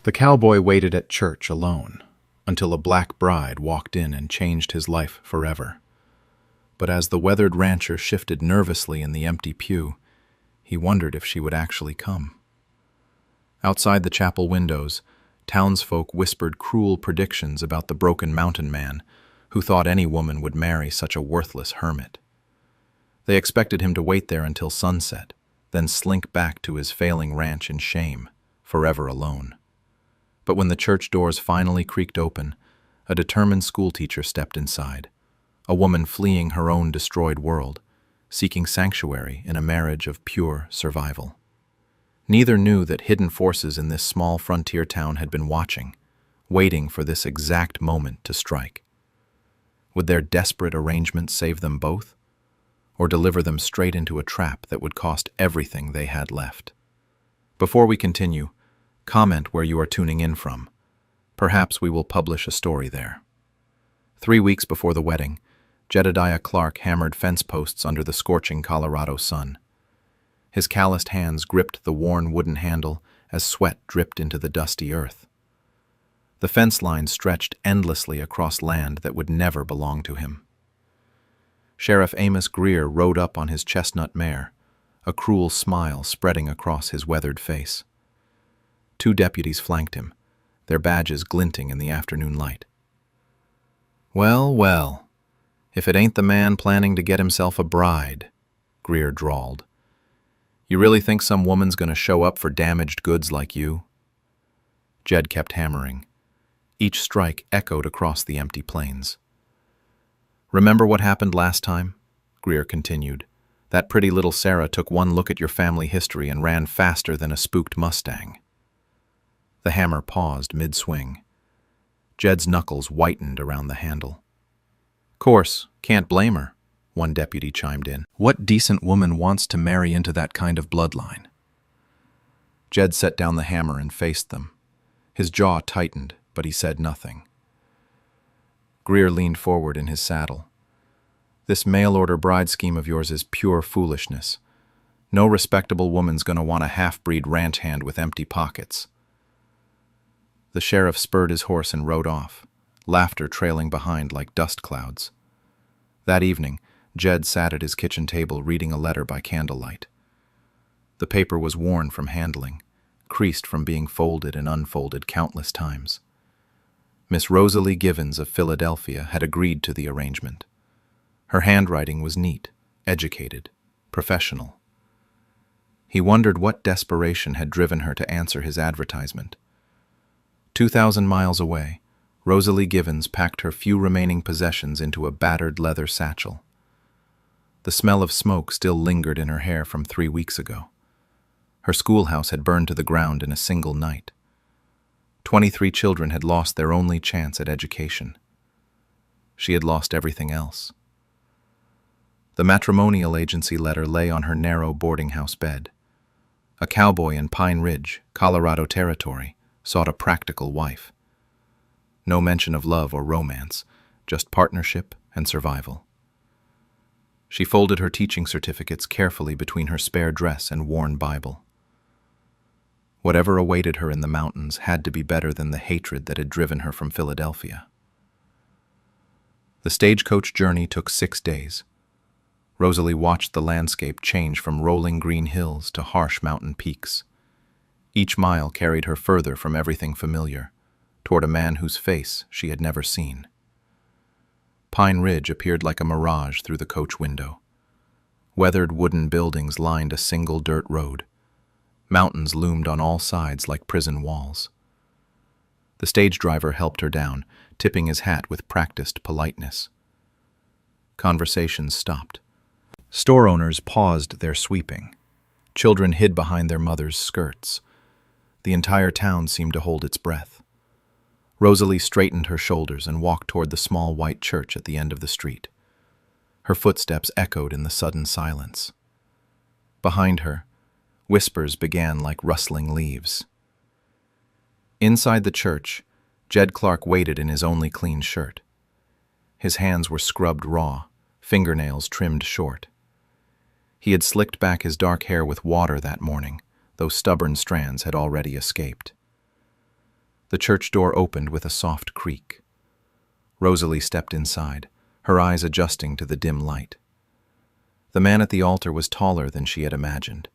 The cowboy waited at church alone until a black bride walked in and changed his life forever. But as the weathered rancher shifted nervously in the empty pew, he wondered if she would actually come. Outside the chapel windows, townsfolk whispered cruel predictions about the broken mountain man who thought any woman would marry such a worthless hermit. They expected him to wait there until sunset, then slink back to his failing ranch in shame, forever alone. But when the church doors finally creaked open, a determined schoolteacher stepped inside, a woman fleeing her own destroyed world, seeking sanctuary in a marriage of pure survival. Neither knew that hidden forces in this small frontier town had been watching, waiting for this exact moment to strike. Would their desperate arrangement save them both, or deliver them straight into a trap that would cost everything they had left? Before we continue, comment where you are tuning in from. Perhaps we will publish a story there. 3 weeks before the wedding, Jedediah Clark hammered fence posts under the scorching Colorado sun. His calloused hands gripped the worn wooden handle as sweat dripped into the dusty earth. The fence line stretched endlessly across land that would never belong to him. Sheriff Amos Greer rode up on his chestnut mare, a cruel smile spreading across his weathered face. 2 deputies flanked him, their badges glinting in the afternoon light. "Well, well, if it ain't the man planning to get himself a bride," Greer drawled. "You really think some woman's going to show up for damaged goods like you?" Jed kept hammering. Each strike echoed across the empty plains. "Remember what happened last time?" Greer continued. "That pretty little Sarah took one look at your family history and ran faster than a spooked Mustang." The hammer paused mid-swing. Jed's knuckles whitened around the handle. "Course, can't blame her," one deputy chimed in. "What decent woman wants to marry into that kind of bloodline?" Jed set down the hammer and faced them. His jaw tightened, but he said nothing. Greer leaned forward in his saddle. "This mail-order bride scheme of yours is pure foolishness. No respectable woman's gonna want a half-breed ranch hand with empty pockets." The sheriff spurred his horse and rode off, laughter trailing behind like dust clouds. That evening, Jed sat at his kitchen table reading a letter by candlelight. The paper was worn from handling, creased from being folded and unfolded countless times. Miss Rosalie Givens of Philadelphia had agreed to the arrangement. Her handwriting was neat, educated, professional. He wondered what desperation had driven her to answer his advertisement. 2,000 miles away, Rosalie Givens packed her few remaining possessions into a battered leather satchel. The smell of smoke still lingered in her hair from 3 weeks ago. Her schoolhouse had burned to the ground in a single night. 23 children had lost their only chance at education. She had lost everything else. The matrimonial agency letter lay on her narrow boarding house bed. A cowboy in Pine Ridge, Colorado Territory, sought a practical wife. No mention of love or romance, just partnership and survival. She folded her teaching certificates carefully between her spare dress and worn Bible. Whatever awaited her in the mountains had to be better than the hatred that had driven her from Philadelphia. The stagecoach journey took 6 days. Rosalie watched the landscape change from rolling green hills to harsh mountain peaks. Each mile carried her further from everything familiar, toward a man whose face she had never seen. Pine Ridge appeared like a mirage through the coach window. Weathered wooden buildings lined a single dirt road. Mountains loomed on all sides like prison walls. The stage driver helped her down, tipping his hat with practiced politeness. Conversations stopped. Store owners paused their sweeping. Children hid behind their mothers' skirts. The entire town seemed to hold its breath. Rosalie straightened her shoulders and walked toward the small white church at the end of the street. Her footsteps echoed in the sudden silence. Behind her, whispers began like rustling leaves. Inside the church, Jed Clark waited in his only clean shirt. His hands were scrubbed raw, fingernails trimmed short. He had slicked back his dark hair with water that morning, though stubborn strands had already escaped. The church door opened with a soft creak. Rosalie stepped inside, her eyes adjusting to the dim light. The man at the altar was taller than she had imagined,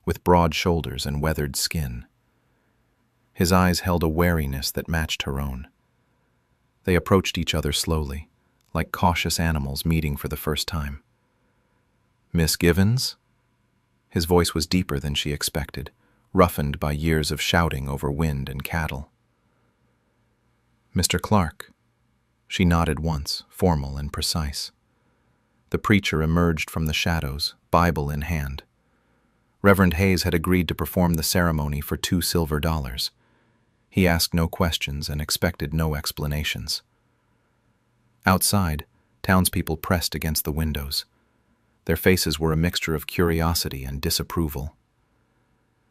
with broad shoulders and weathered skin. His eyes held a wariness that matched her own. They approached each other slowly, like cautious animals meeting for the first time. "Miss Givens?" His voice was deeper than she expected, roughened by years of shouting over wind and cattle. "Mr. Clark." She nodded once, formal and precise. The preacher emerged from the shadows, Bible in hand. Reverend Hayes had agreed to perform the ceremony for $2 silver. He asked no questions and expected no explanations. Outside, townspeople pressed against the windows. Their faces were a mixture of curiosity and disapproval.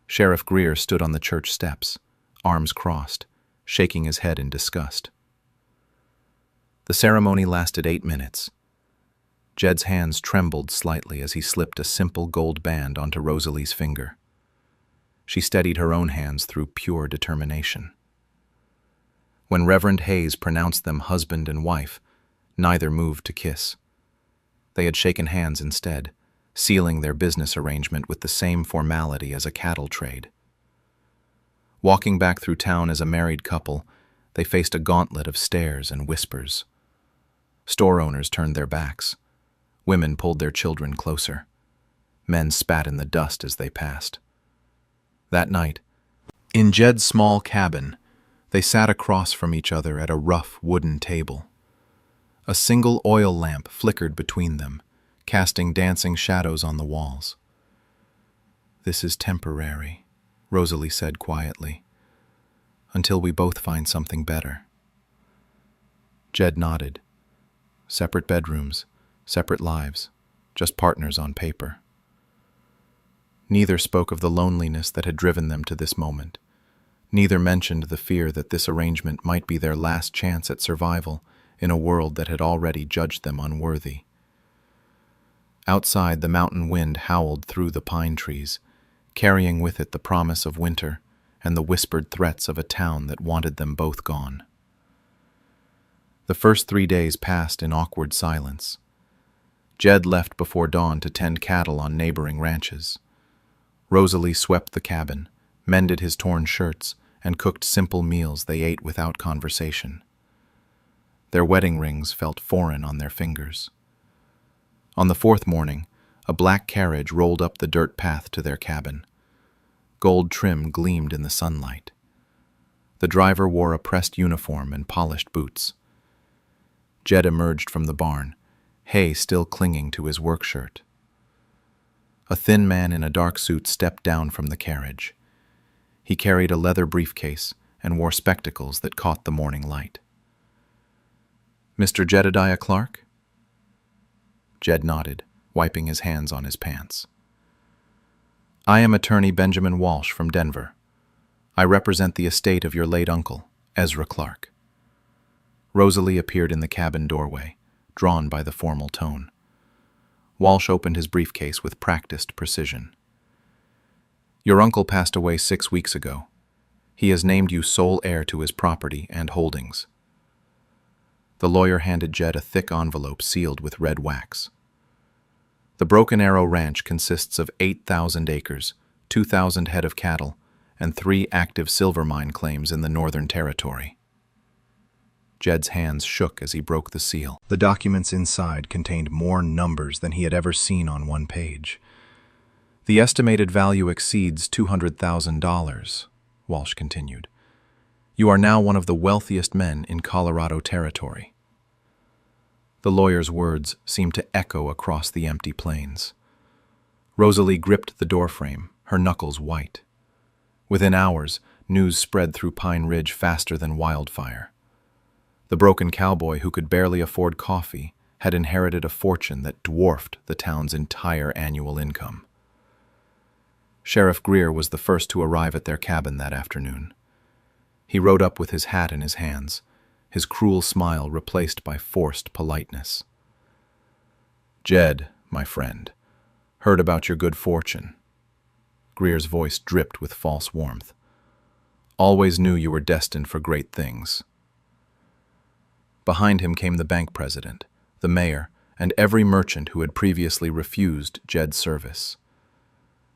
Sheriff Greer stood on the church steps, arms crossed, shaking his head in disgust. The ceremony lasted 8 minutes. Jed's hands trembled slightly as he slipped a simple gold band onto Rosalie's finger. She steadied her own hands through pure determination. When Reverend Hayes pronounced them husband and wife, neither moved to kiss. They had shaken hands instead, sealing their business arrangement with the same formality as a cattle trade. Walking back through town as a married couple, they faced a gauntlet of stares and whispers. Store owners turned their backs. Women pulled their children closer. Men spat in the dust as they passed. That night, in Jed's small cabin, they sat across from each other at a rough wooden table. A single oil lamp flickered between them, casting dancing shadows on the walls. "This is temporary," Rosalie said quietly, "until we both find something better." Jed nodded. Separate bedrooms, separate lives, just partners on paper. Neither spoke of the loneliness that had driven them to this moment. Neither mentioned the fear that this arrangement might be their last chance at survival in a world that had already judged them unworthy. Outside, the mountain wind howled through the pine trees, carrying with it the promise of winter and the whispered threats of a town that wanted them both gone. The first 3 days passed in awkward silence. Jed left before dawn to tend cattle on neighboring ranches. Rosalie swept the cabin, mended his torn shirts, and cooked simple meals they ate without conversation. Their wedding rings felt foreign on their fingers. On the 4th morning, a black carriage rolled up the dirt path to their cabin. Gold trim gleamed in the sunlight. The driver wore a pressed uniform and polished boots. Jed emerged from the barn, Hay still clinging to his work shirt. A thin man in a dark suit stepped down from the carriage. He carried a leather briefcase and wore spectacles that caught the morning light. "Mr. Jedediah Clark?" Jed nodded, wiping his hands on his pants. "I am attorney Benjamin Walsh from Denver. I represent the estate of your late uncle, Ezra Clark." Rosalie appeared in the cabin doorway, drawn by the formal tone. Walsh opened his briefcase with practiced precision. "Your uncle passed away 6 weeks ago. He has named you sole heir to his property and holdings." The lawyer handed Jed a thick envelope sealed with red wax. "The Broken Arrow Ranch consists of 8,000 acres, 2,000 head of cattle, and 3 active silver mine claims in the Northern Territory." Jed's hands shook as he broke the seal. The documents inside contained more numbers than he had ever seen on one page. "The estimated value exceeds $200,000, Walsh continued. "You are now one of the wealthiest men in Colorado Territory." The lawyer's words seemed to echo across the empty plains. Rosalie gripped the doorframe, her knuckles white. Within hours, news spread through Pine Ridge faster than wildfire. The broken cowboy who could barely afford coffee had inherited a fortune that dwarfed the town's entire annual income. Sheriff Greer was the first to arrive at their cabin that afternoon. He rode up with his hat in his hands, his cruel smile replaced by forced politeness. "Jed, my friend, heard about your good fortune." Greer's voice dripped with false warmth. Always knew you were destined for great things. Behind him came the bank president, the mayor, and every merchant who had previously refused Jed's service.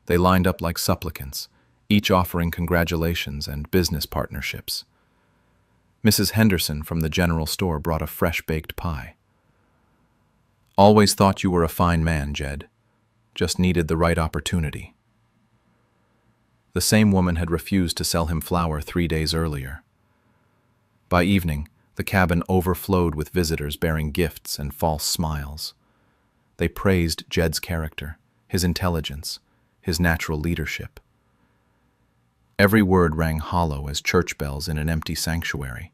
They lined up like supplicants, each offering congratulations and business partnerships. Mrs. Henderson from the general store brought a fresh-baked pie. Always thought you were a fine man, Jed. Just needed the right opportunity. The same woman had refused to sell him flour 3 days earlier. By evening, the cabin overflowed with visitors bearing gifts and false smiles. They praised Jed's character, his intelligence, his natural leadership. Every word rang hollow as church bells in an empty sanctuary,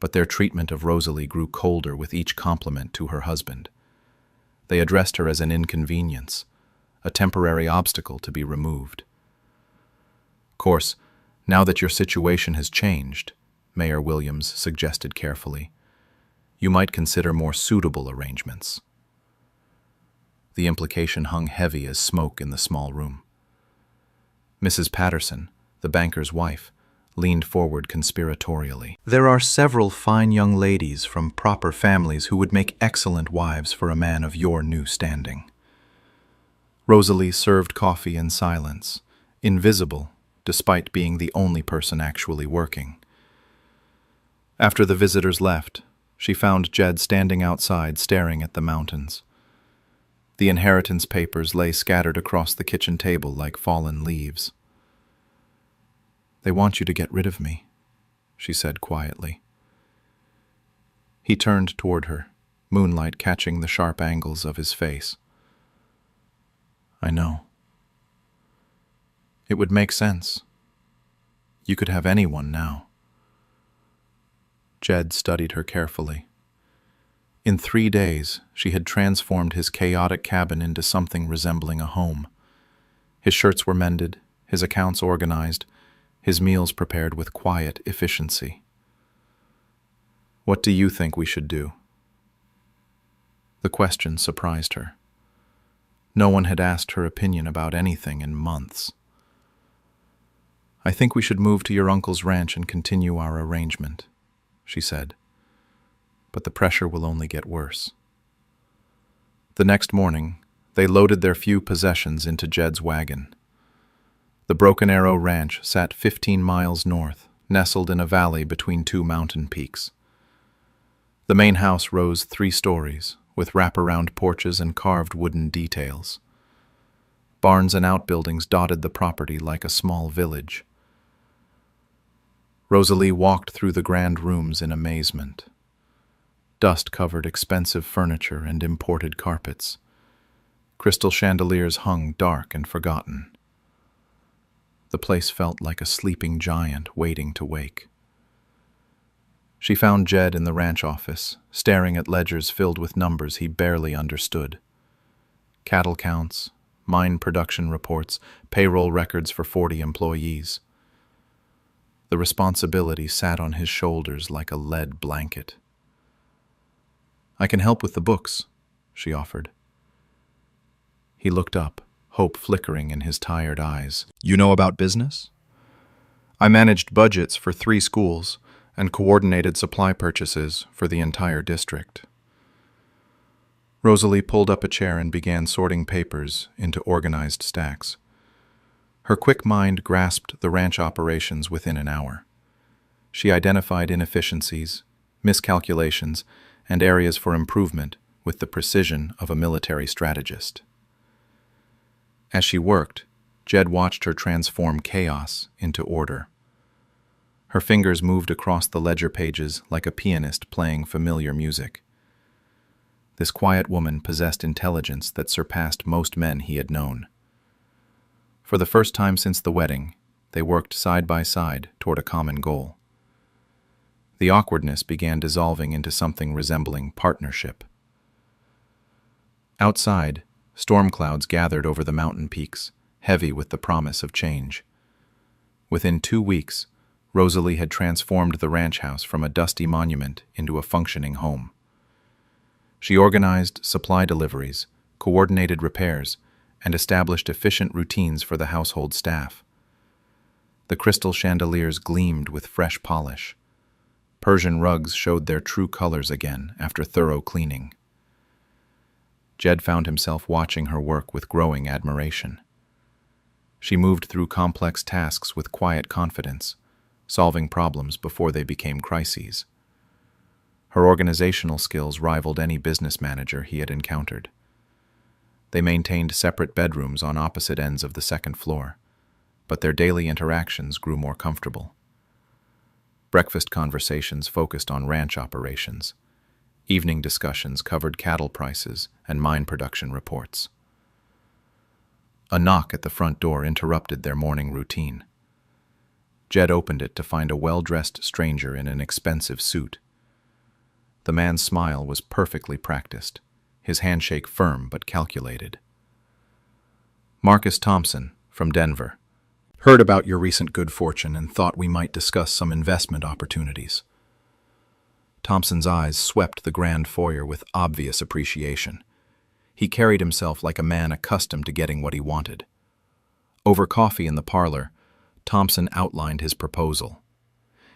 but their treatment of Rosalie grew colder with each compliment to her husband. They addressed her as an inconvenience, a temporary obstacle to be removed. Of course, now that your situation has changed, Mayor Williams suggested carefully, you might consider more suitable arrangements. The implication hung heavy as smoke in the small room. Mrs. Patterson, the banker's wife, leaned forward conspiratorially. There are several fine young ladies from proper families who would make excellent wives for a man of your new standing. Rosalie served coffee in silence, invisible, despite being the only person actually working. After the visitors left, she found Jed standing outside staring at the mountains. The inheritance papers lay scattered across the kitchen table like fallen leaves. "They want you to get rid of me," she said quietly. He turned toward her, moonlight catching the sharp angles of his face. "I know. It would make sense. You could have anyone now." Jed studied her carefully. In 3 days, she had transformed his chaotic cabin into something resembling a home. His shirts were mended, his accounts organized, his meals prepared with quiet efficiency. "What do you think we should do?" The question surprised her. No one had asked her opinion about anything in months. "I think we should move to your uncle's ranch and continue our arrangement," she said. "But the pressure will only get worse." The next morning, they loaded their few possessions into Jed's wagon. The Broken Arrow Ranch sat 15 miles north, nestled in a valley between 2 mountain peaks. The main house rose 3 stories, with wraparound porches and carved wooden details. Barns and outbuildings dotted the property like a small village. Rosalie walked through the grand rooms in amazement. Dust covered expensive furniture and imported carpets. Crystal chandeliers hung dark and forgotten. The place felt like a sleeping giant waiting to wake. She found Jed in the ranch office, staring at ledgers filled with numbers he barely understood. Cattle counts, mine production reports, payroll records for 40 employees. The responsibility sat on his shoulders like a lead blanket. "I can help with the books," she offered. He looked up, hope flickering in his tired eyes. "You know about business?" "I managed budgets for 3 schools and coordinated supply purchases for the entire district." Rosalie pulled up a chair and began sorting papers into organized stacks. Her quick mind grasped the ranch operations within an hour. She identified inefficiencies, miscalculations, and areas for improvement with the precision of a military strategist. As she worked, Jed watched her transform chaos into order. Her fingers moved across the ledger pages like a pianist playing familiar music. This quiet woman possessed intelligence that surpassed most men he had known. For the first time since the wedding, they worked side by side toward a common goal. The awkwardness began dissolving into something resembling partnership. Outside, storm clouds gathered over the mountain peaks, heavy with the promise of change. Within 2 weeks, Rosalie had transformed the ranch house from a dusty monument into a functioning home. She organized supply deliveries, coordinated repairs, and established efficient routines for the household staff. The crystal chandeliers gleamed with fresh polish. Persian rugs showed their true colors again after thorough cleaning. Jed found himself watching her work with growing admiration. She moved through complex tasks with quiet confidence, solving problems before they became crises. Her organizational skills rivaled any business manager he had encountered. They maintained separate bedrooms on opposite ends of the second floor, but their daily interactions grew more comfortable. Breakfast conversations focused on ranch operations. Evening discussions covered cattle prices and mine production reports. A knock at the front door interrupted their morning routine. Jed opened it to find a well-dressed stranger in an expensive suit. The man's smile was perfectly practiced, his handshake firm but calculated. "Marcus Thompson, from Denver. Heard about your recent good fortune and thought we might discuss some investment opportunities." Thompson's eyes swept the grand foyer with obvious appreciation. He carried himself like a man accustomed to getting what he wanted. Over coffee in the parlor, Thompson outlined his proposal.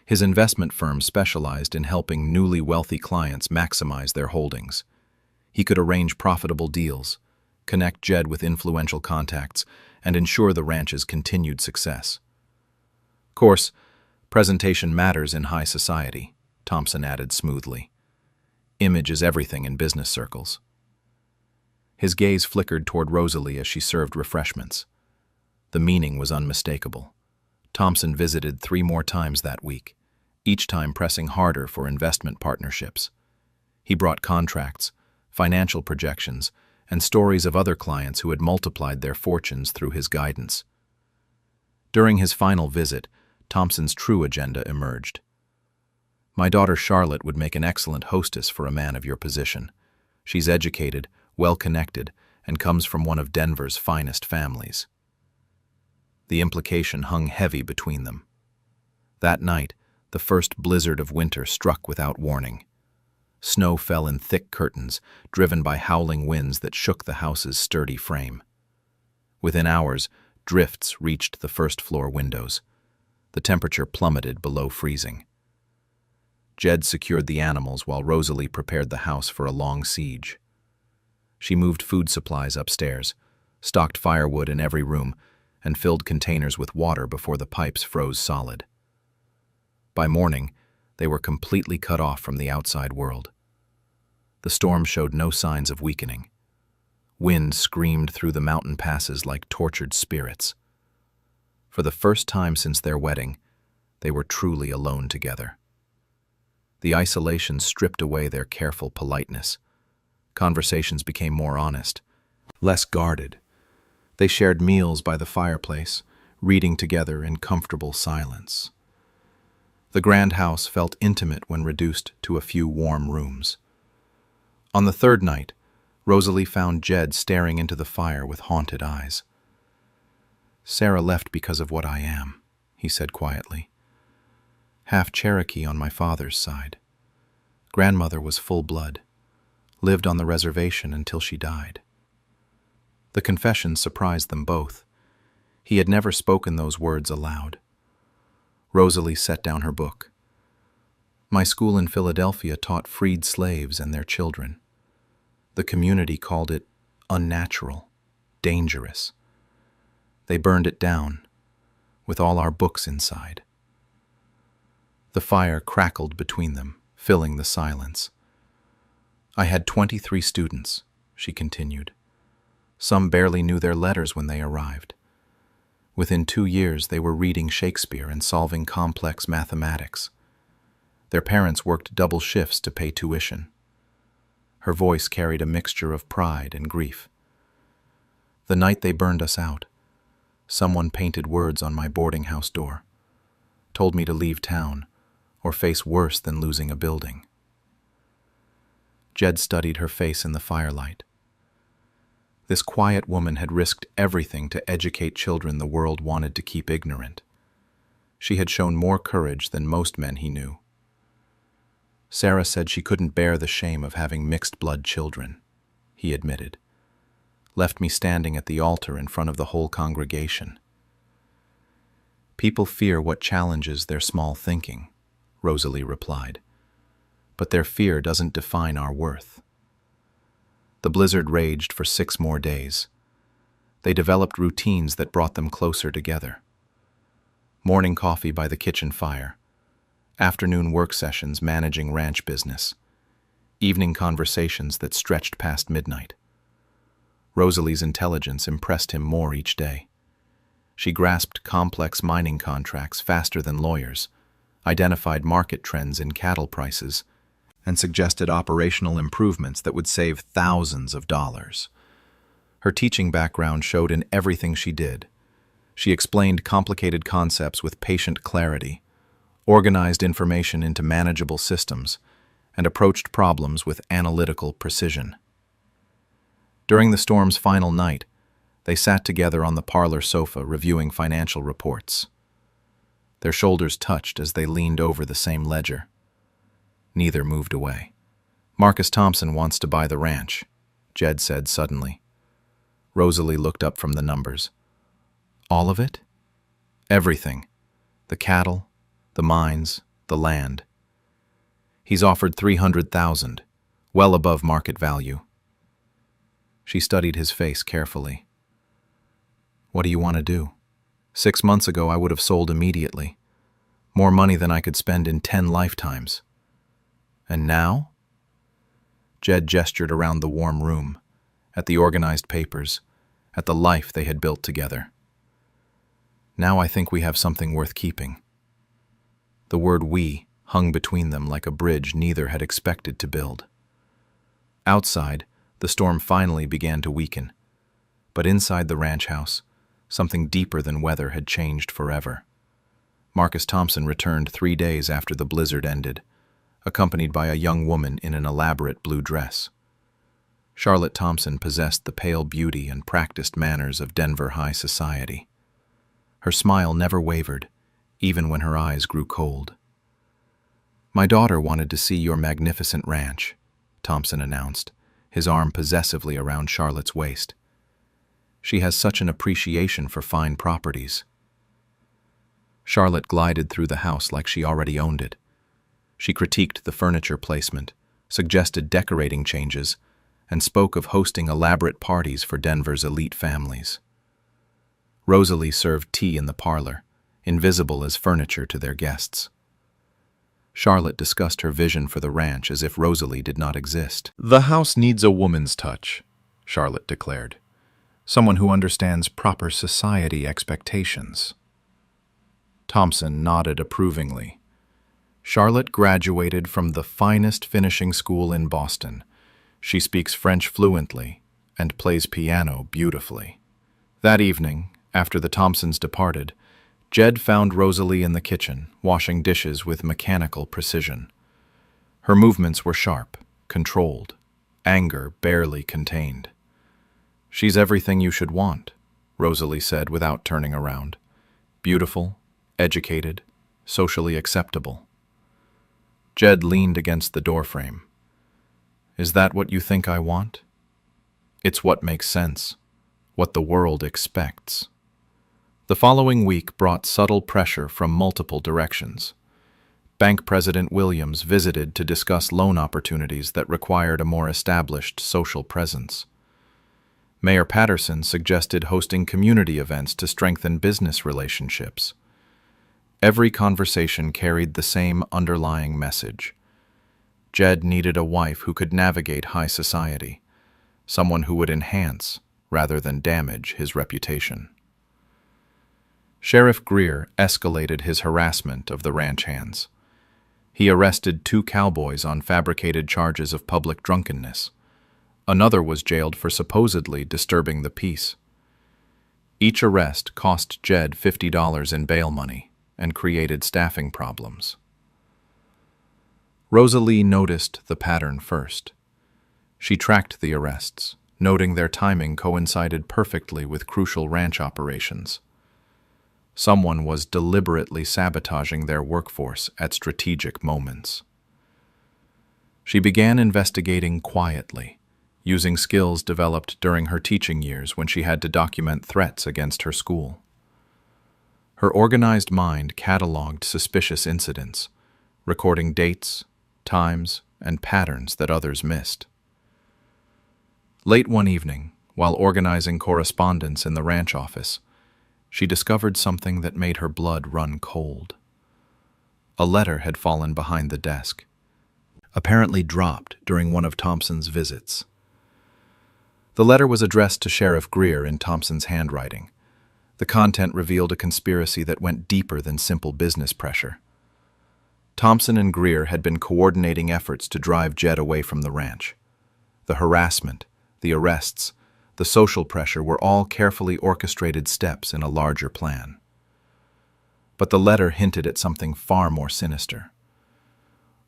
His investment firm specialized in helping newly wealthy clients maximize their holdings. He could arrange profitable deals, connect Jed with influential contacts, and ensure the ranch's continued success. Of course, presentation matters in high society, Thompson added smoothly. Image is everything in business circles. His gaze flickered toward Rosalie as she served refreshments. The meaning was unmistakable. Thompson visited 3 more times that week, each time pressing harder for investment partnerships. He brought contracts, financial projections, and stories of other clients who had multiplied their fortunes through his guidance. During his final visit, Thompson's true agenda emerged. "My daughter Charlotte would make an excellent hostess for a man of your position. She's educated, well-connected, and comes from one of Denver's finest families." The implication hung heavy between them. That night, the first blizzard of winter struck without warning. Snow fell in thick curtains, driven by howling winds that shook the house's sturdy frame. Within hours, drifts reached the first-floor windows. The temperature plummeted below freezing. Jed secured the animals while Rosalie prepared the house for a long siege. She moved food supplies upstairs, stocked firewood in every room, and filled containers with water before the pipes froze solid. By morning, they were completely cut off from the outside world. The storm showed no signs of weakening. Wind screamed through the mountain passes like tortured spirits. For the first time since their wedding, they were truly alone together. The isolation stripped away their careful politeness. Conversations became more honest, less guarded. They shared meals by the fireplace, reading together in comfortable silence. The grand house felt intimate when reduced to a few warm rooms. On the third night, Rosalie found Jed staring into the fire with haunted eyes. "Sarah left because of what I am," he said quietly. "Half Cherokee on my father's side. Grandmother was full-blood, lived on the reservation until she died." The confession surprised them both. He had never spoken those words aloud. Rosalie set down her book. "My school in Philadelphia taught freed slaves and their children. The community called it unnatural, dangerous. They burned it down, with all our books inside." The fire crackled between them, filling the silence. "I had 23 students," she continued. "Some barely knew their letters when they arrived. Within 2 years, they were reading Shakespeare and solving complex mathematics. Their parents worked double shifts to pay tuition." Her voice carried a mixture of pride and grief. "The night they burned us out, someone painted words on my boarding house door, told me to leave town or face worse than losing a building." Jed studied her face in the firelight. This quiet woman had risked everything to educate children the world wanted to keep ignorant. She had shown more courage than most men he knew. "Sarah said she couldn't bear the shame of having mixed-blood children," he admitted. "Left me standing at the altar in front of the whole congregation." People fear what challenges their small thinking, Rosalie replied. But their fear doesn't define our worth. The blizzard raged for 6 more days. They developed routines that brought them closer together. Morning coffee by the kitchen fire, afternoon work sessions managing ranch business, evening conversations that stretched past midnight. Rosalie's intelligence impressed him more each day. She grasped complex mining contracts faster than lawyers, identified market trends in cattle prices, and suggested operational improvements that would save thousands of dollars. Her teaching background showed in everything she did. She explained complicated concepts with patient clarity, organized information into manageable systems, and approached problems with analytical precision. During the storm's final night, they sat together on the parlor sofa reviewing financial reports. Their shoulders touched as they leaned over the same ledger. Neither moved away. "Marcus Thompson wants to buy the ranch," Jed said suddenly. Rosalie looked up from the numbers. "All of it?" "Everything. The cattle, the mines, the land. He's offered $300,000, well above market value." She studied his face carefully. "What do you want to do?" "6 months ago I would have sold immediately. More money than I could spend in 10 lifetimes. And now?" Jed gestured around the warm room, at the organized papers, at the life they had built together. "Now I think we have something worth keeping." The word "we" hung between them like a bridge neither had expected to build. Outside, the storm finally began to weaken, but inside the ranch house, something deeper than weather had changed forever. Marcus Thompson returned 3 days after the blizzard ended, accompanied by a young woman in an elaborate blue dress. Charlotte Thompson possessed the pale beauty and practiced manners of Denver high society. Her smile never wavered, even when her eyes grew cold. "My daughter wanted to see your magnificent ranch," Thompson announced, his arm possessively around Charlotte's waist. "She has such an appreciation for fine properties." Charlotte glided through the house like she already owned it. She critiqued the furniture placement, suggested decorating changes, and spoke of hosting elaborate parties for Denver's elite families. Rosalie served tea in the parlor, invisible as furniture to their guests. Charlotte discussed her vision for the ranch as if Rosalie did not exist. "The house needs a woman's touch," Charlotte declared. "Someone who understands proper society expectations." Thompson nodded approvingly. "Charlotte graduated from the finest finishing school in Boston. She speaks French fluently and plays piano beautifully." That evening, after the Thompsons departed, Jed found Rosalie in the kitchen, washing dishes with mechanical precision. Her movements were sharp, controlled, anger barely contained. "She's everything you should want," Rosalie said without turning around. "Beautiful, educated, socially acceptable." Jed leaned against the doorframe. "Is that what you think I want?" "It's what makes sense, what the world expects." The following week brought subtle pressure from multiple directions. Bank President Williams visited to discuss loan opportunities that required a more established social presence. Mayor Patterson suggested hosting community events to strengthen business relationships. Every conversation carried the same underlying message. Jed needed a wife who could navigate high society, someone who would enhance rather than damage his reputation. Sheriff Greer escalated his harassment of the ranch hands. He arrested 2 cowboys on fabricated charges of public drunkenness. Another was jailed for supposedly disturbing the peace. Each arrest cost Jed $50 in bail money and created staffing problems. Rosalie noticed the pattern first. She tracked the arrests, noting their timing coincided perfectly with crucial ranch operations. Someone was deliberately sabotaging their workforce at strategic moments. She began investigating quietly, using skills developed during her teaching years when she had to document threats against her school. Her organized mind cataloged suspicious incidents, recording dates, times, and patterns that others missed. Late one evening, while organizing correspondence in the ranch office, she discovered something that made her blood run cold. A letter had fallen behind the desk, apparently dropped during one of Thompson's visits. The letter was addressed to Sheriff Greer in Thompson's handwriting. The content revealed a conspiracy that went deeper than simple business pressure. Thompson and Greer had been coordinating efforts to drive Jed away from the ranch. The harassment, the arrests, the social pressure were all carefully orchestrated steps in a larger plan. But the letter hinted at something far more sinister.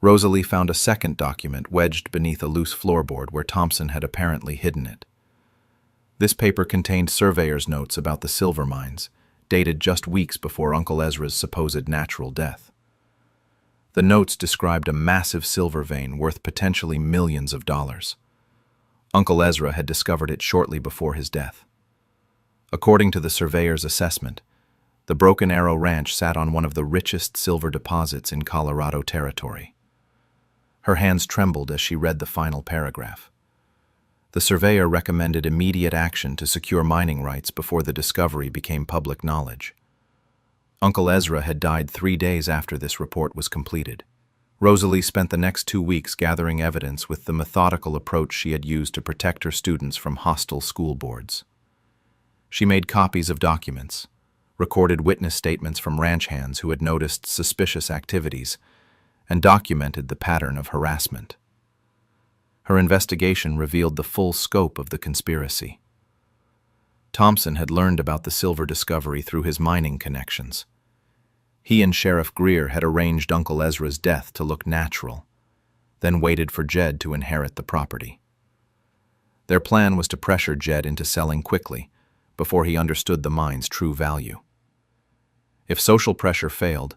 Rosalie found a second document wedged beneath a loose floorboard where Thompson had apparently hidden it. This paper contained surveyor's notes about the silver mines, dated just weeks before Uncle Ezra's supposed natural death. The notes described a massive silver vein worth potentially millions of dollars. Uncle Ezra had discovered it shortly before his death. According to the surveyor's assessment, the Broken Arrow Ranch sat on one of the richest silver deposits in Colorado Territory. Her hands trembled as she read the final paragraph. The surveyor recommended immediate action to secure mining rights before the discovery became public knowledge. Uncle Ezra had died 3 days after this report was completed. Rosalie spent the next 2 weeks gathering evidence with the methodical approach she had used to protect her students from hostile school boards. She made copies of documents, recorded witness statements from ranch hands who had noticed suspicious activities, and documented the pattern of harassment. Her investigation revealed the full scope of the conspiracy. Thompson had learned about the silver discovery through his mining connections. He and Sheriff Greer had arranged Uncle Ezra's death to look natural, then waited for Jed to inherit the property. Their plan was to pressure Jed into selling quickly, before he understood the mine's true value. If social pressure failed,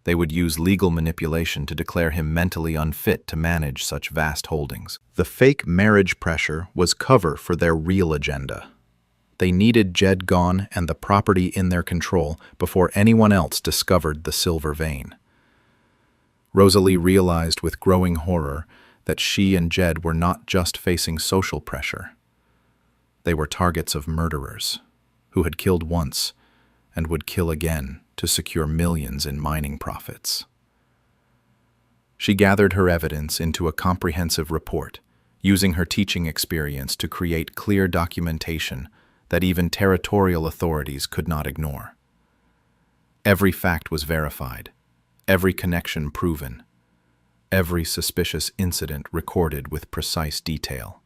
they would use legal manipulation to declare him mentally unfit to manage such vast holdings. The fake marriage pressure was cover for their real agenda. They needed Jed gone and the property in their control before anyone else discovered the silver vein. Rosalie realized with growing horror that she and Jed were not just facing social pressure. They were targets of murderers who had killed once and would kill again to secure millions in mining profits. She gathered her evidence into a comprehensive report, using her teaching experience to create clear documentation that even territorial authorities could not ignore. Every fact was verified, every connection proven, every suspicious incident recorded with precise detail.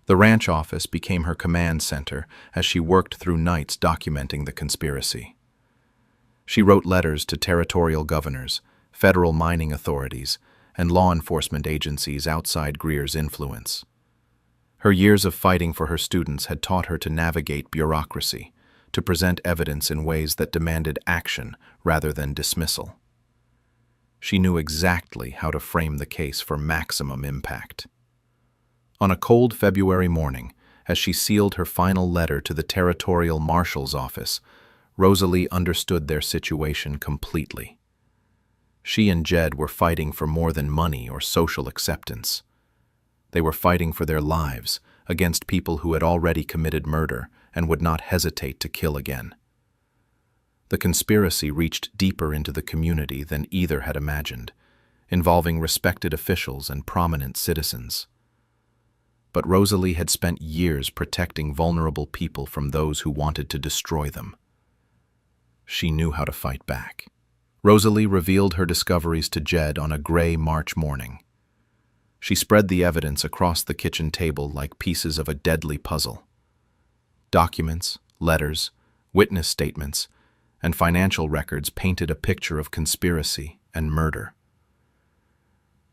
The ranch office became her command center as she worked through nights documenting the conspiracy. She wrote letters to territorial governors, federal mining authorities, and law enforcement agencies outside Greer's influence. Her years of fighting for her students had taught her to navigate bureaucracy, to present evidence in ways that demanded action rather than dismissal. She knew exactly how to frame the case for maximum impact. On a cold February morning, as she sealed her final letter to the territorial marshal's office, Rosalie understood their situation completely. She and Jed were fighting for more than money or social acceptance. They were fighting for their lives against people who had already committed murder and would not hesitate to kill again. The conspiracy reached deeper into the community than either had imagined, involving respected officials and prominent citizens. But Rosalie had spent years protecting vulnerable people from those who wanted to destroy them. She knew how to fight back. Rosalie revealed her discoveries to Jed on a gray March morning. She spread the evidence across the kitchen table like pieces of a deadly puzzle. Documents, letters, witness statements, and financial records painted a picture of conspiracy and murder.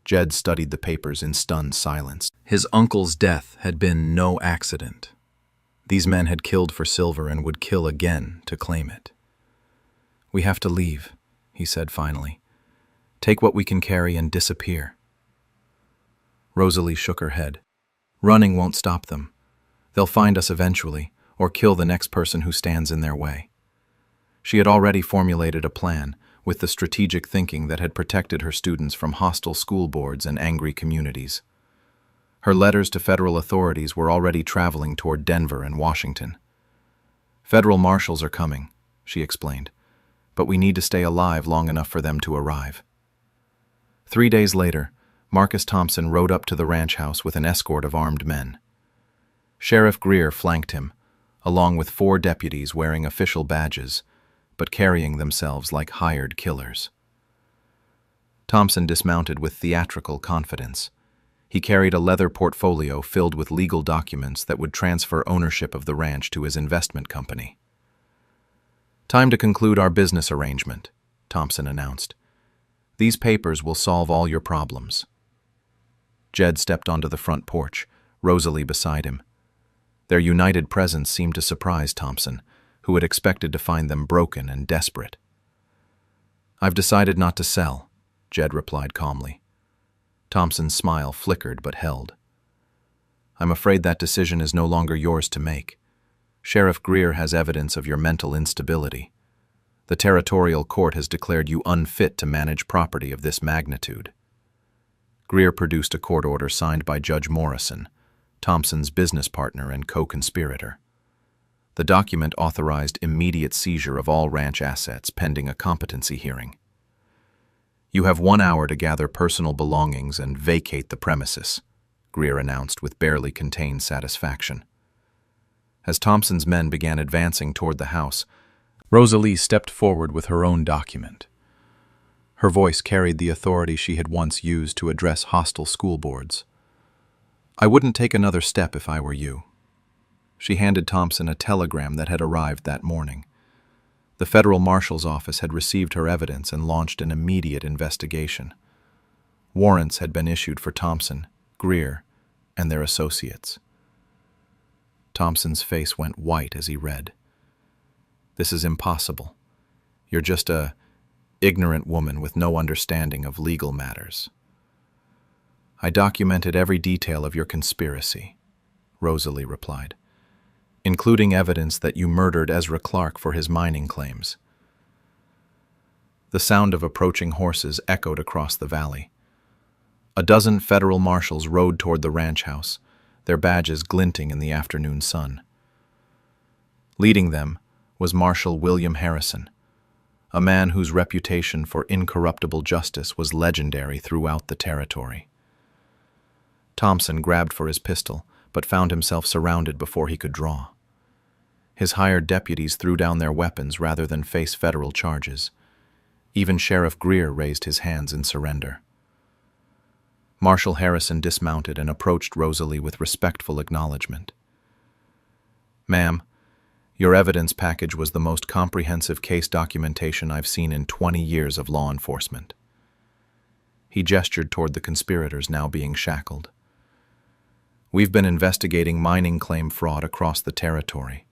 Jed studied the papers in stunned silence. His uncle's death had been no accident. These men had killed for silver and would kill again to claim it. "We have to leave," he said finally. "Take what we can carry and disappear." Rosalie shook her head. "Running won't stop them. They'll find us eventually, or kill the next person who stands in their way." She had already formulated a plan, with the strategic thinking that had protected her students from hostile school boards and angry communities. Her letters to federal authorities were already traveling toward Denver and Washington. "Federal marshals are coming," she explained, "but we need to stay alive long enough for them to arrive." 3 days later, Marcus Thompson rode up to the ranch house with an escort of armed men. Sheriff Greer flanked him, along with 4 deputies wearing official badges, but carrying themselves like hired killers. Thompson dismounted with theatrical confidence. He carried a leather portfolio filled with legal documents that would transfer ownership of the ranch to his investment company. "Time to conclude our business arrangement," Thompson announced. "These papers will solve all your problems." Jed stepped onto the front porch, Rosalie beside him. Their united presence seemed to surprise Thompson, who had expected to find them broken and desperate. "I've decided not to sell," Jed replied calmly. Thompson's smile flickered but held. "I'm afraid that decision is no longer yours to make. Sheriff Greer has evidence of your mental instability. The territorial court has declared you unfit to manage property of this magnitude." Greer produced a court order signed by Judge Morrison, Thompson's business partner and co-conspirator. The document authorized immediate seizure of all ranch assets pending a competency hearing. "You have 1 hour to gather personal belongings and vacate the premises," Greer announced with barely contained satisfaction. As Thompson's men began advancing toward the house, Rosalie stepped forward with her own document. Her voice carried the authority she had once used to address hostile school boards. "I wouldn't take another step if I were you." She handed Thompson a telegram that had arrived that morning. The federal marshal's office had received her evidence and launched an immediate investigation. Warrants had been issued for Thompson, Greer, and their associates. Thompson's face went white as he read. "This is impossible. You're just a ignorant woman with no understanding of legal matters." "I documented every detail of your conspiracy," Rosalie replied, "including evidence that you murdered Ezra Clark for his mining claims." The sound of approaching horses echoed across the valley. A dozen federal marshals rode toward the ranch house, their badges glinting in the afternoon sun. Leading them was Marshal William Harrison, a man whose reputation for incorruptible justice was legendary throughout the territory. Thompson grabbed for his pistol, but found himself surrounded before he could draw. His hired deputies threw down their weapons rather than face federal charges. Even Sheriff Greer raised his hands in surrender. Marshal Harrison dismounted and approached Rosalie with respectful acknowledgement. "Ma'am, your evidence package was the most comprehensive case documentation I've seen in 20 years of law enforcement." He gestured toward the conspirators now being shackled. "We've been investigating mining claim fraud across the territory.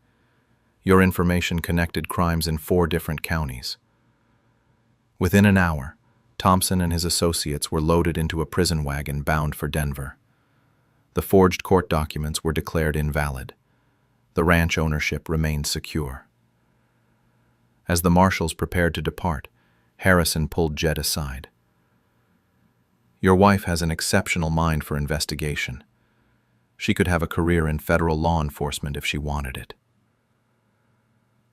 Your information connected crimes in 4 different counties." Within an hour, Thompson and his associates were loaded into a prison wagon bound for Denver. The forged court documents were declared invalid. The ranch ownership remained secure. As the marshals prepared to depart, Harrison pulled Jed aside. "Your wife has an exceptional mind for investigation. She could have a career in federal law enforcement if she wanted it."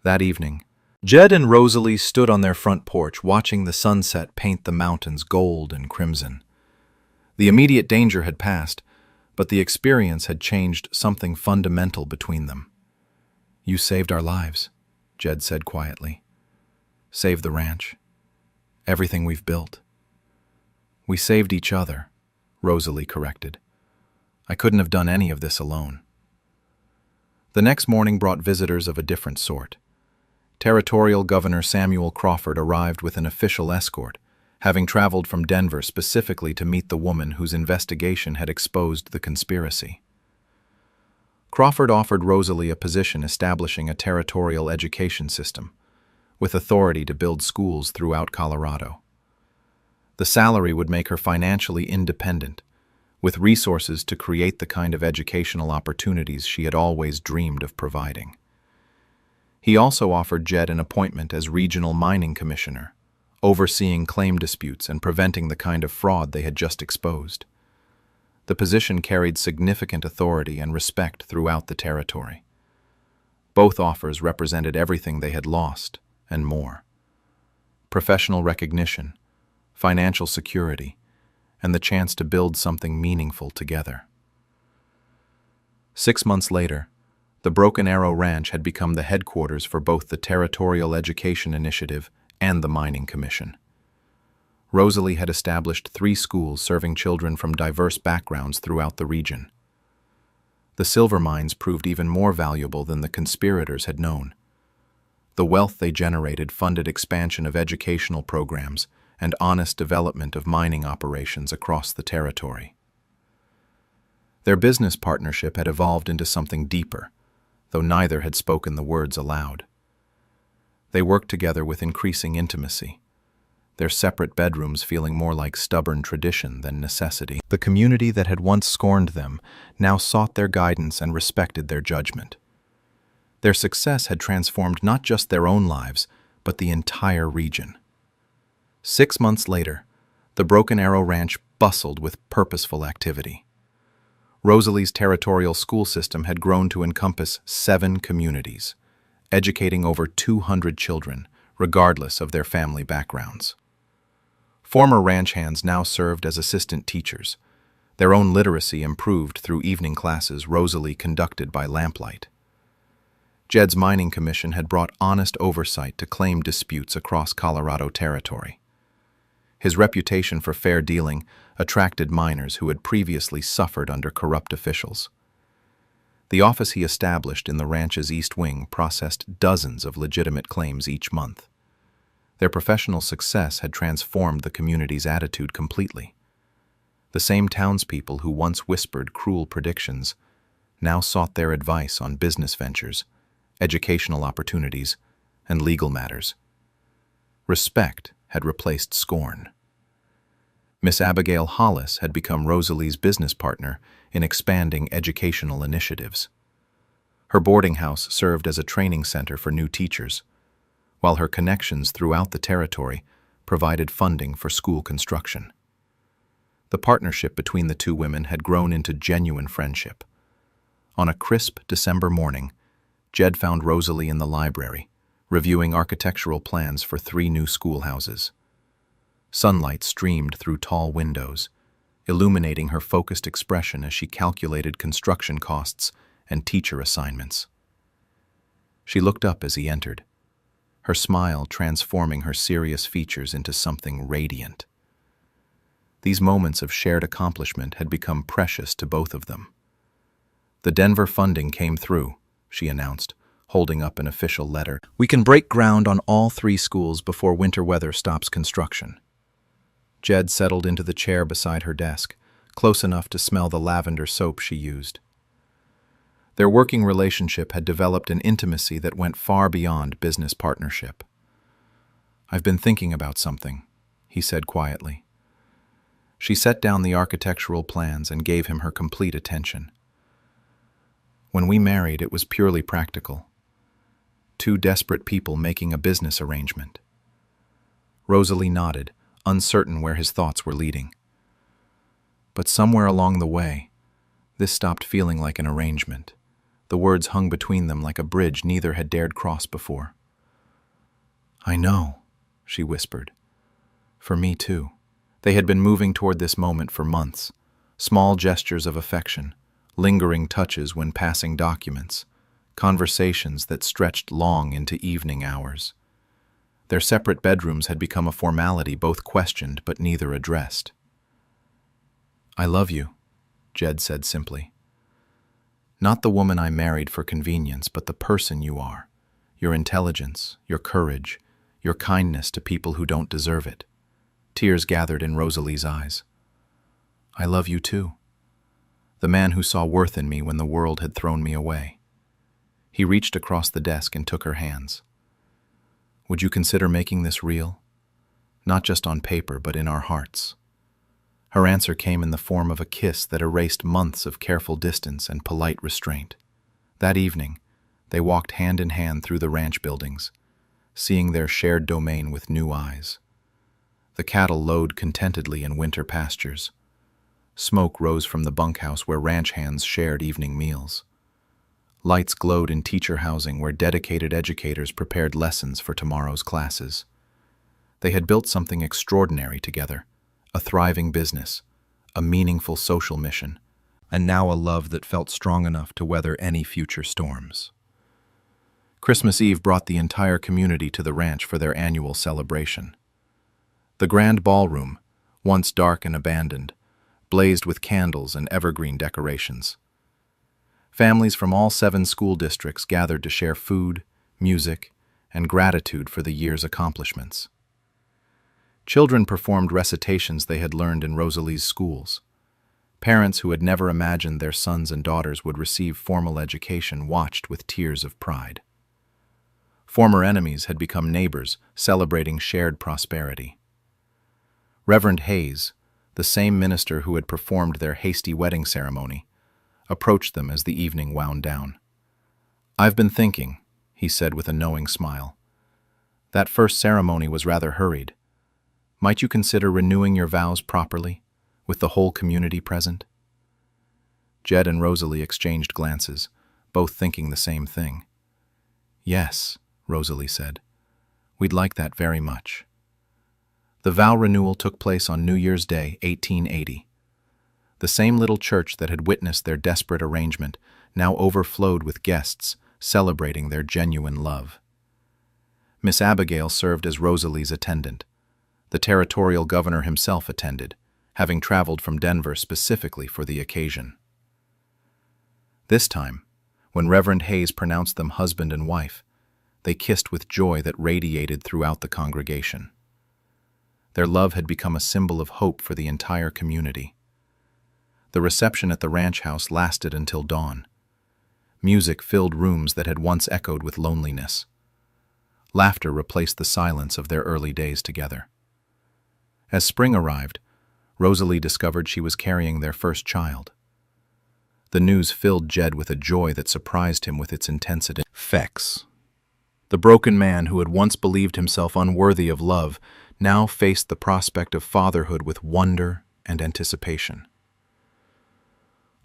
That evening, Jed and Rosalie stood on their front porch watching the sunset paint the mountains gold and crimson. The immediate danger had passed, but the experience had changed something fundamental between them. "You saved our lives," Jed said quietly. "Saved the ranch. Everything we've built." "We saved each other," Rosalie corrected. "I couldn't have done any of this alone." The next morning brought visitors of a different sort. Territorial Governor Samuel Crawford arrived with an official escort, having traveled from Denver specifically to meet the woman whose investigation had exposed the conspiracy. Crawford offered Rosalie a position establishing a territorial education system, with authority to build schools throughout Colorado. The salary would make her financially independent, with resources to create the kind of educational opportunities she had always dreamed of providing. He also offered Jed an appointment as regional mining commissioner, overseeing claim disputes and preventing the kind of fraud they had just exposed. The position carried significant authority and respect throughout the territory. Both offers represented everything they had lost, and more. Professional recognition, financial security, and the chance to build something meaningful together. 6 months later, the Broken Arrow Ranch had become the headquarters for both the Territorial Education Initiative and the Mining Commission. Rosalie had established 3 schools serving children from diverse backgrounds throughout the region. The silver mines proved even more valuable than the conspirators had known. The wealth they generated funded expansion of educational programs and honest development of mining operations across the territory. Their business partnership had evolved into something deeper, though neither had spoken the words aloud. They worked together with increasing intimacy, their separate bedrooms feeling more like stubborn tradition than necessity. The community that had once scorned them now sought their guidance and respected their judgment. Their success had transformed not just their own lives, but the entire region. 6 months later, the Broken Arrow Ranch bustled with purposeful activity. Rosalie's territorial school system had grown to encompass 7 communities, educating over 200 children, regardless of their family backgrounds. Former ranch hands now served as assistant teachers, their own literacy improved through evening classes Rosalie conducted by lamplight. Jed's mining commission had brought honest oversight to claim disputes across Colorado territory. His reputation for fair dealing attracted miners who had previously suffered under corrupt officials. The office he established in the ranch's East Wing processed dozens of legitimate claims each month. Their professional success had transformed the community's attitude completely. The same townspeople who once whispered cruel predictions now sought their advice on business ventures, educational opportunities, and legal matters. Respect had replaced scorn. Miss Abigail Hollis had become Rosalie's business partner in expanding educational initiatives. Her boarding house served as a training center for new teachers, while her connections throughout the territory provided funding for school construction. The partnership between the 2 women had grown into genuine friendship. On a crisp December morning, Jed found Rosalie in the library, reviewing architectural plans for 3 new schoolhouses. Sunlight streamed through tall windows, illuminating her focused expression as she calculated construction costs and teacher assignments. She looked up as he entered, her smile transforming her serious features into something radiant. These moments of shared accomplishment had become precious to both of them. "The Denver funding came through," she announced, holding up an official letter. "We can break ground on all 3 schools before winter weather stops construction." Jed settled into the chair beside her desk, close enough to smell the lavender soap she used. Their working relationship had developed an intimacy that went far beyond business partnership. "I've been thinking about something," he said quietly. She set down the architectural plans and gave him her complete attention. "When we married, it was purely practical. 2 desperate people making a business arrangement." Rosalie nodded, uncertain where his thoughts were leading. But somewhere along the way, this stopped feeling like an arrangement. The words hung between them like a bridge neither had dared cross before. "I know," she whispered. "For me too." They had been moving toward this moment for months, small gestures of affection, lingering touches when passing documents, conversations that stretched long into evening hours. Their separate bedrooms had become a formality both questioned but neither addressed. "I love you," Jed said simply. "Not the woman I married for convenience, but the person you are, your intelligence, your courage, your kindness to people who don't deserve it." Tears gathered in Rosalie's eyes. "I love you too. The man who saw worth in me when the world had thrown me away." He reached across the desk and took her hands. "Would you consider making this real? Not just on paper, but in our hearts." Her answer came in the form of a kiss that erased months of careful distance and polite restraint. That evening, They walked hand in hand through the ranch buildings, seeing their shared domain with new eyes. The cattle lowed contentedly in winter pastures. Smoke rose from the bunkhouse where ranch hands shared evening meals. Lights glowed in teacher housing where dedicated educators prepared lessons for tomorrow's classes. They had built something extraordinary together, a thriving business, a meaningful social mission, and now a love that felt strong enough to weather any future storms. Christmas Eve brought the entire community to the ranch for their annual celebration. The grand ballroom, once dark and abandoned, blazed with candles and evergreen decorations. Families from all 7 school districts gathered to share food, music, and gratitude for the year's accomplishments. Children performed recitations they had learned in Rosalie's schools. Parents who had never imagined their sons and daughters would receive formal education watched with tears of pride. Former enemies had become neighbors, celebrating shared prosperity. Reverend Hayes, the same minister who had performed their hasty wedding ceremony, approached them as the evening wound down. "I've been thinking," he said with a knowing smile. "That first ceremony was rather hurried. Might you consider renewing your vows properly, with the whole community present?" Jed and Rosalie exchanged glances, both thinking the same thing. "Yes," Rosalie said. "We'd like that very much." The vow renewal took place on New Year's Day, 1880. The same little church that had witnessed their desperate arrangement now overflowed with guests celebrating their genuine love. Miss Abigail served as Rosalie's attendant. The territorial governor himself attended, having traveled from Denver specifically for the occasion. This time, when Reverend Hayes pronounced them husband and wife, they kissed with joy that radiated throughout the congregation. Their love had become a symbol of hope for the entire community. The reception at the ranch house lasted until dawn. Music filled rooms that had once echoed with loneliness. Laughter replaced the silence of their early days together. As spring arrived, Rosalie discovered she was carrying their first child. The news filled Jed with a joy that surprised him with its intensity. Fex. The broken man who had once believed himself unworthy of love now faced the prospect of fatherhood with wonder and anticipation.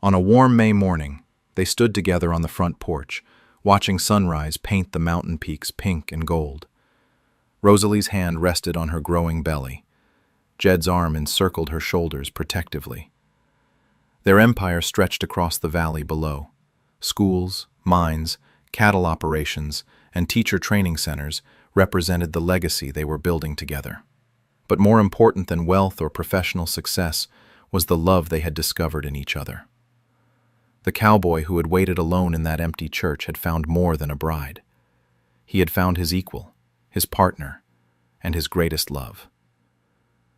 On a warm May morning, they stood together on the front porch, watching sunrise paint the mountain peaks pink and gold. Rosalie's hand rested on her growing belly. Jed's arm encircled her shoulders protectively. Their empire stretched across the valley below. Schools, mines, cattle operations, and teacher training centers represented the legacy they were building together. But more important than wealth or professional success was the love they had discovered in each other. The cowboy who had waited alone in that empty church had found more than a bride. He had found his equal, his partner, and his greatest love.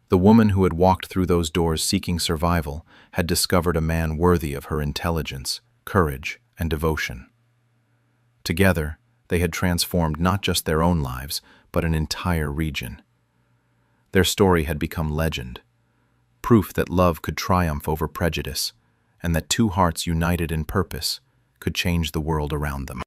The woman who had walked through those doors seeking survival had discovered a man worthy of her intelligence, courage, and devotion. Together, they had transformed not just their own lives, but an entire region. Their story had become legend, proof that love could triumph over prejudice, and that 2 hearts united in purpose could change the world around them.